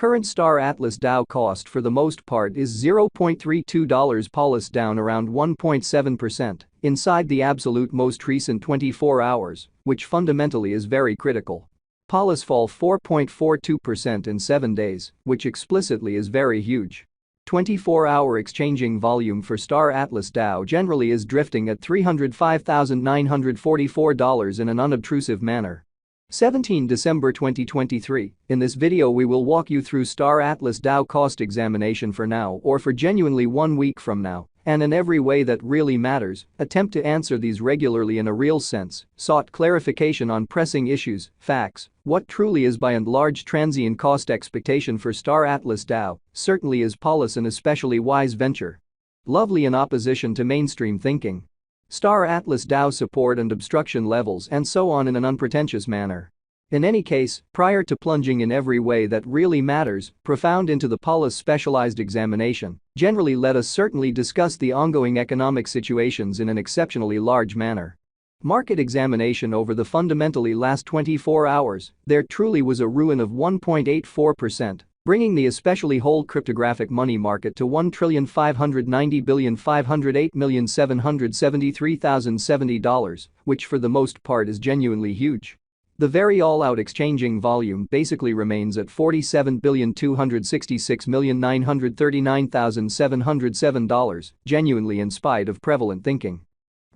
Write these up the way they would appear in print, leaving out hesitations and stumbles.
Current Star Atlas DAO cost for the most part is $0.32, Polis down around 1.7% inside the absolute most recent 24 hours, which fundamentally is very critical. Polis fall 4.42% in 7 days, which explicitly is very huge. 24-hour exchanging volume for Star Atlas DAO generally is drifting at $305,944 in an unobtrusive manner. 17 December 2023, in this video we will walk you through Star Atlas DAO cost examination for now or for genuinely 1 week from now, and in every way that really matters, attempt to answer these regularly in a real sense, sought clarification on pressing issues, facts, what truly is by and large transient cost expectation for Star Atlas DAO, certainly is Polis an especially wise venture. Lovely in opposition to mainstream thinking. Star Atlas DAO support and obstruction levels and so on in an unpretentious manner. In any case, prior to plunging in every way that really matters, profound into the Polis specialized examination, generally let us certainly discuss the ongoing economic situations in an exceptionally large manner. Market examination over the fundamentally last 24 hours, there truly was a ruin of 1.84%. Bringing the especially whole cryptographic money market to $1,590,508,773,070, which for the most part is genuinely huge. The very all-out exchanging volume basically remains at $47,266,939,707, genuinely in spite of prevalent thinking.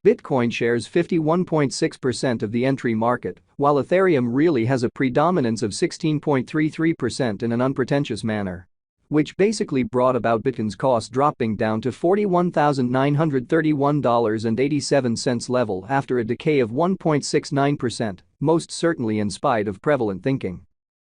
Bitcoin shares 51.6% of the entry market, while Ethereum really has a predominance of 16.33% in an unpretentious manner. Which basically brought about Bitcoin's cost dropping down to $41,931.87 level after a decay of 1.69%, most certainly in spite of prevalent thinking.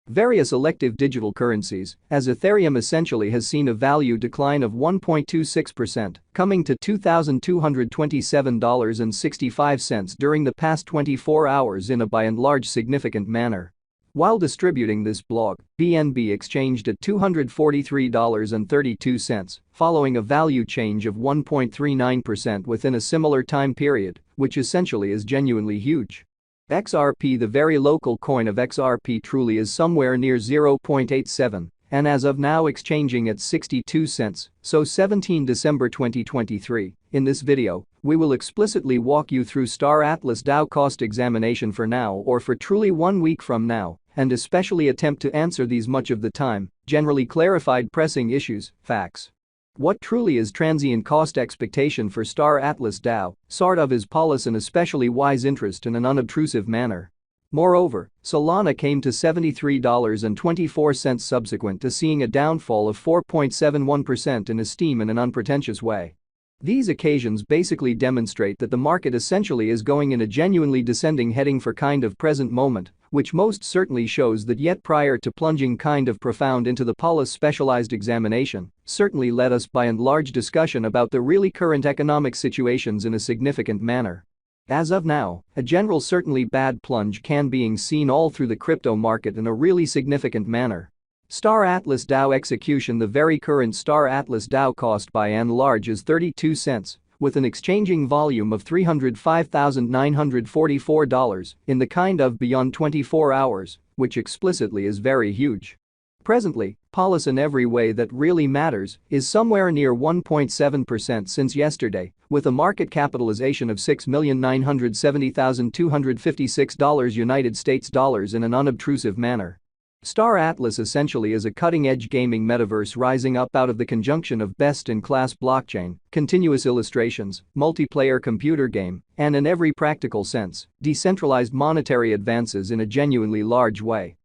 Various elective digital currencies, as Ethereum essentially has seen a value decline of 1.26%, coming to $2,227.65 during the past 24 hours in a by and large significant manner. While distributing this blog, BNB exchanged at $243.32, following a value change of 1.39% within a similar time period, which essentially is genuinely huge. XRP, the very local coin of XRP, truly is somewhere near 0.87 and as of now exchanging at 62 cents, so 17 December 2023. In this video, we will explicitly walk you through Star Atlas DAO cost examination for now or for truly 1 week from now, and especially attempt to answer these much of the time, generally clarified pressing issues, facts. What truly is transient cost expectation for Star Atlas DAO, sort of is Polis an especially wise interest in an unobtrusive manner. Moreover, Solana came to $73.24 subsequent to seeing a downfall of 4.71% in esteem in an unpretentious way. These occasions basically demonstrate that the market essentially is going in a genuinely descending heading for kind of present moment, which most certainly shows that yet prior to plunging kind of profound into the Polis specialized examination, certainly led us by and large discussion about the really current economic situations in a significant manner. As of now, a general certainly bad plunge can being seen all through the crypto market in a really significant manner. Star Atlas DAO execution. The very current Star Atlas DAO cost by and large is 32 cents, with an exchanging volume of $305,944 in the kind of beyond 24 hours, which explicitly is very huge. Presently, Polis in every way that really matters is somewhere near 1.7% since yesterday, with a market capitalization of $6,970,256 United States dollars in an unobtrusive manner. Star Atlas essentially is a cutting-edge gaming metaverse rising up out of the conjunction of best-in-class blockchain, continuous illustrations, multiplayer computer game, and in every practical sense, decentralized monetary advances in a genuinely large way.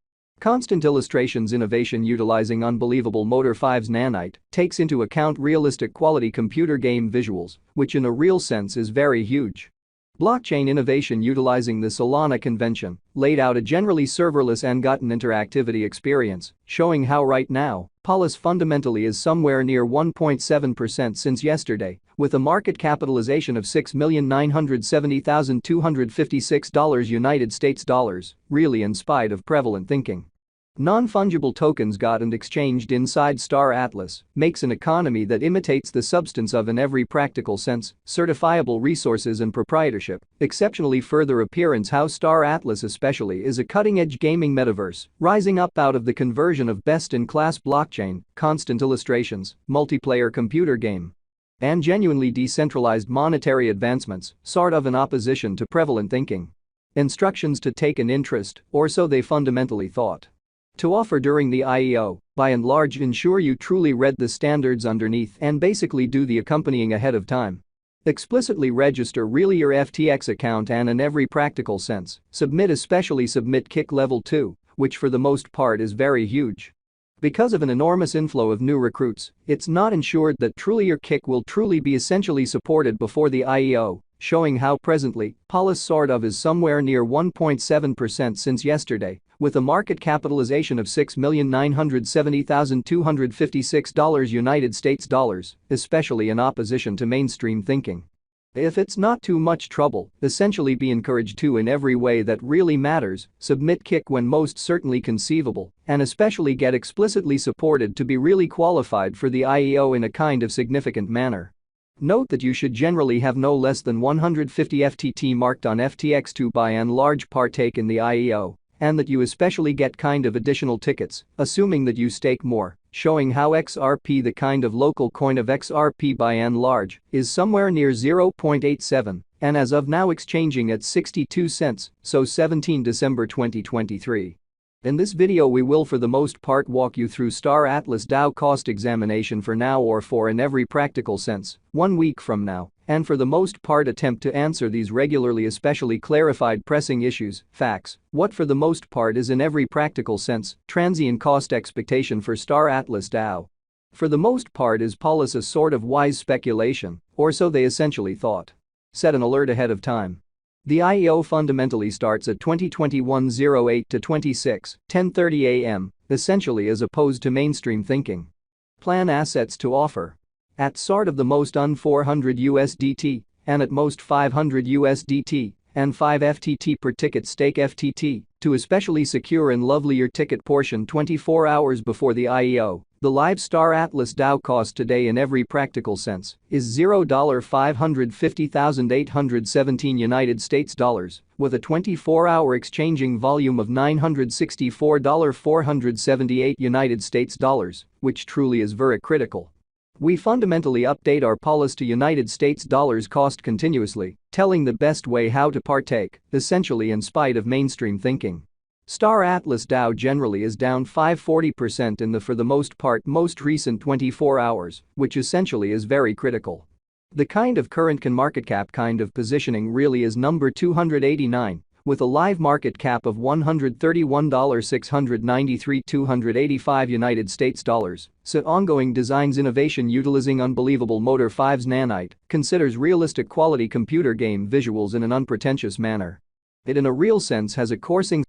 Constant illustrations innovation utilizing unbelievable Motor 5's nanite takes into account realistic quality computer game visuals, which in a real sense is very huge. Blockchain innovation utilizing the Solana convention laid out a generally serverless and gotten interactivity experience, showing how right now, Polis fundamentally is somewhere near 1.7% since yesterday, with a market capitalization of $6,970,256 United States dollars, really in spite of prevalent thinking. Non-fungible tokens got and exchanged inside Star Atlas makes an economy that imitates the substance of in every practical sense, certifiable resources and proprietorship. Exceptionally further appearance how Star Atlas especially is a cutting-edge gaming metaverse, rising up out of the conversion of best-in-class blockchain, constant illustrations, multiplayer computer game, and genuinely decentralized monetary advancements, sort of in opposition to prevalent thinking. Instructions to take an interest, or so they fundamentally thought. To offer during the IEO, by and large ensure you truly read the standards underneath and basically do the accompanying ahead of time. Explicitly register really your FTX account and in every practical sense, especially submit kick level 2, which for the most part is very huge. Because of an enormous inflow of new recruits, it's not ensured that truly your kick will truly be essentially supported before the IEO, showing how presently, Polis sort of is somewhere near 1.7% since yesterday, with a market capitalization of $6,970,256 United States dollars, especially in opposition to mainstream thinking. If it's not too much trouble, essentially be encouraged to in every way that really matters, submit kick when most certainly conceivable, and especially get explicitly supported to be really qualified for the IEO in a kind of significant manner. Note that you should generally have no less than 150 FTT marked on FTX to by and large partake in the IEO, and that you especially get kind of additional tickets, assuming that you stake more, showing how XRP, the kind of local coin of XRP by and large, is somewhere near 0.87 and as of now exchanging at 62 cents, so 17 December 2023. In this video we will for the most part walk you through Star Atlas DAO cost examination for now or for in every practical sense, 1 week from now, and for the most part attempt to answer these regularly especially clarified pressing issues, facts, what for the most part is in every practical sense, transient cost expectation for Star Atlas DAO. For the most part is Polis a sort of wise speculation, or so they essentially thought. Set an alert ahead of time. The IEO fundamentally starts at 2021-08 to 26:10:30 a.m., essentially as opposed to mainstream thinking. Plan assets to offer. At sort of the most un 400 USDT, and at most 500 USDT, and 5 FTT per ticket stake FTT, to especially secure and lovely your ticket portion 24 hours before the IEO. The live Star Atlas DAO cost today in every practical sense is $550,817 United States dollars, with a 24-hour exchanging volume of $964,478 United States dollars, which truly is very critical. We fundamentally update our Polis to United States dollars cost continuously, telling the best way how to partake, essentially in spite of mainstream thinking. Star Atlas DAO generally is down 540% in the for the most part most recent 24 hours, which essentially is very critical. The kind of current can market cap kind of positioning really is number 289, with a live market cap of $131,693,285 United States dollars, so ongoing designs innovation utilizing unbelievable motor 5's nanite, considers realistic quality computer game visuals in an unpretentious manner. It in a real sense has a coursing